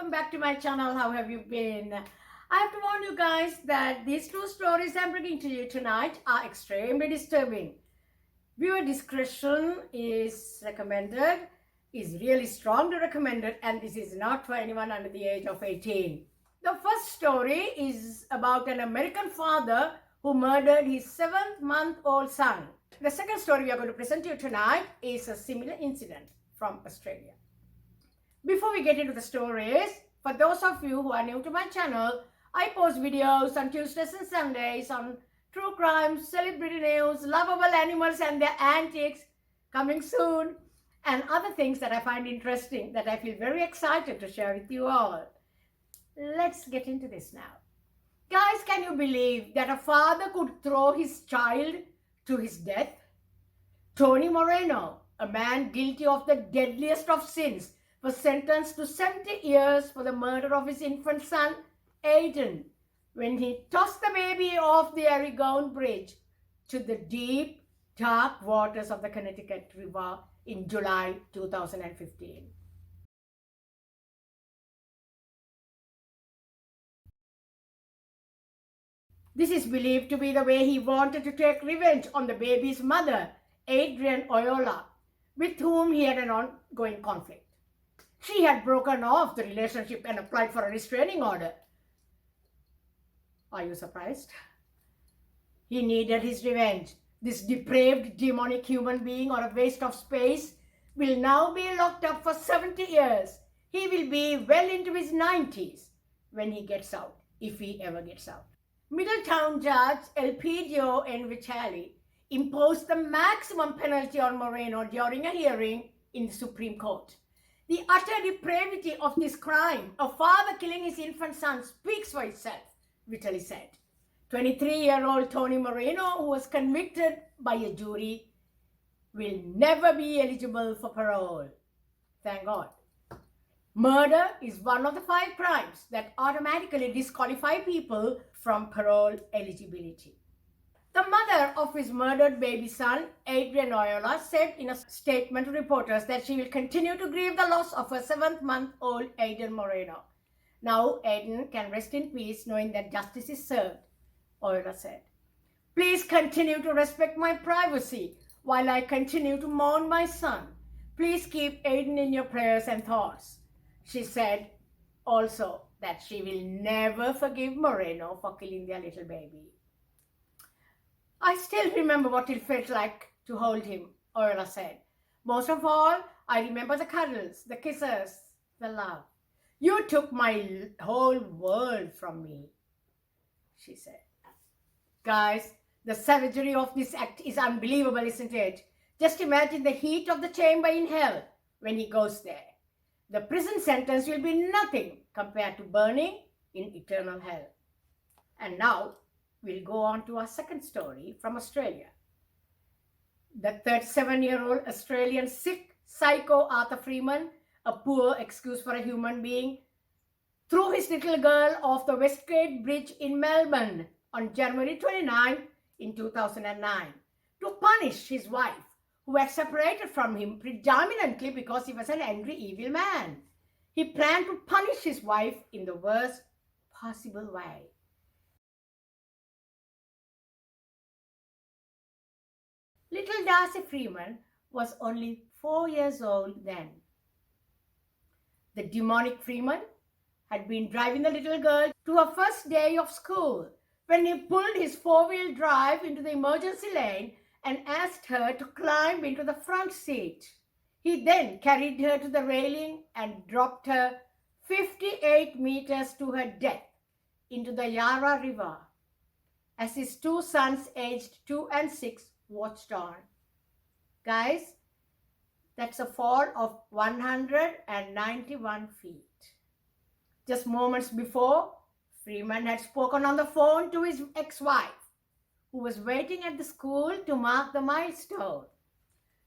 welcome back to my channel. How have you been? I have to warn you guys that these two stories I'm bringing to you tonight are extremely disturbing. Viewer discretion is recommended, is really strongly recommended, and this is not for anyone under the age of 18. The first story is about an American father who murdered his 7-month-old son. The second story we are going to present to you tonight is a similar incident from Australia. Before we get into the stories, for those of you who are new to my channel, I post videos on Tuesdays and Sundays on true crime, celebrity news, lovable animals and their antics, coming soon, and other things that I find interesting that I feel very excited to share with you all. Let's get into this now. Guys, can you believe that a father could throw his child to his death? Tony Moreno, a man guilty of the deadliest of sins, was sentenced to 70 years for the murder of his infant son, Aiden, when he tossed the baby off the Arrigoni Bridge to the deep, dark waters of the Connecticut River in July 2015. This is believed to be the way he wanted to take revenge on the baby's mother, Adrienne Oyola, with whom he had an ongoing conflict. She had broken off the relationship and applied for a restraining order. Are you surprised? He needed his revenge. This depraved, demonic human being or a waste of space will now be locked up for 70 years. He will be well into his 90s when he gets out, if he ever gets out. Middletown Judge Elpidio N. Vitale imposed the maximum penalty on Moreno during a hearing in the Supreme Court. The utter depravity of this crime, a father killing his infant son, speaks for itself, Vitale said. 23-year-old Tony Moreno, who was convicted by a jury, will never be eligible for parole. Thank God. Murder is one of the 5 crimes that automatically disqualify people from parole eligibility. The mother of his murdered baby son, Adrienne Oyola, said in a statement to reporters that she will continue to grieve the loss of her 7-month-old Aiden Moreno. Now Aiden can rest in peace knowing that justice is served, Oyola said. Please continue to respect my privacy while I continue to mourn my son. Please keep Aiden in your prayers and thoughts. She said also that she will never forgive Moreno for killing their little baby. I still remember what it felt like to hold him, Oyola said. Most of all, I remember the cuddles, the kisses, the love. You took my whole world from me, she said. Guys, the savagery of this act is unbelievable, isn't it? Just imagine the heat of the chamber in hell when he goes there. The prison sentence will be nothing compared to burning in eternal hell. And now, we'll go on to our second story from Australia. The 37-year-old Australian sick psycho Arthur Freeman, a poor excuse for a human being, threw his little girl off the Westgate Bridge in Melbourne on January 29 in 2009 to punish his wife, who had separated from him predominantly because he was an angry, evil man. He planned to punish his wife in the worst possible way. Little Darcy Freeman was only 4 years old then. The demonic Freeman had been driving the little girl to her first day of school when he pulled his 4-wheel drive into the emergency lane and asked her to climb into the front seat. He then carried her to the railing and dropped her 58 meters to her death into the Yarra River as his 2 sons aged 2 and 6 watched on. Guys, that's a fall of 191 feet. Just moments before, Freeman had spoken on the phone to his ex-wife, who was waiting at the school to mark the milestone.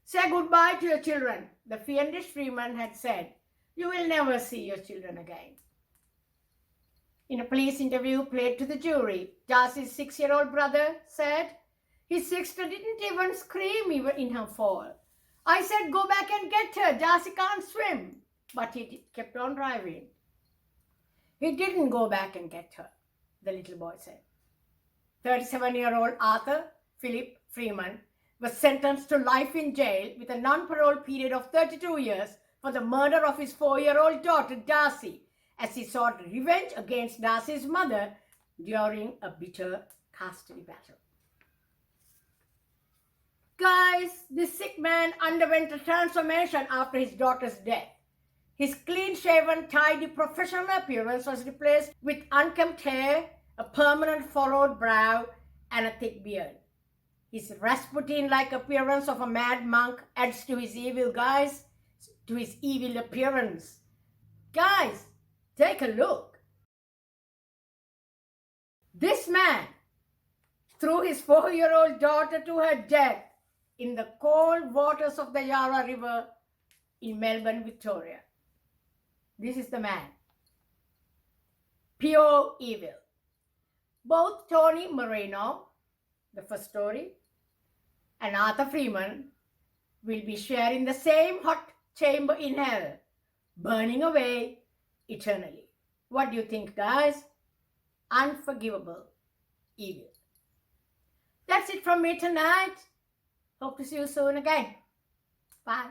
Say goodbye to your children, the fiendish Freeman had said. You will never see your children again. In a police interview played to the jury, Darcy's 6-year-old brother said, his sister didn't even scream even in her fall. I said, go back and get her. Darcy can't swim. But he kept on driving. He didn't go back and get her, the little boy said. 37-year-old Arthur Philip Freeman was sentenced to life in jail with a non-parole period of 32 years for the murder of his 4-year-old daughter Darcy, as he sought revenge against Darcy's mother during a bitter custody battle. Guys, this sick man underwent a transformation after his daughter's death. His clean-shaven, tidy professional appearance was replaced with unkempt hair, a permanent furrowed brow, and a thick beard. His Rasputin-like appearance of a mad monk adds to his evil, guys, to his evil appearance. Guys, take a look. This man threw his 4-year-old daughter to her death in the cold waters of the Yarra River in Melbourne, Victoria. This is the man. Pure evil. Both Tony Moreno, the first story, and Arthur Freeman will be sharing the same hot chamber in hell, burning away eternally. What do you think, guys? Unforgivable evil. That's it from me tonight. Hope to see you soon again. Bye.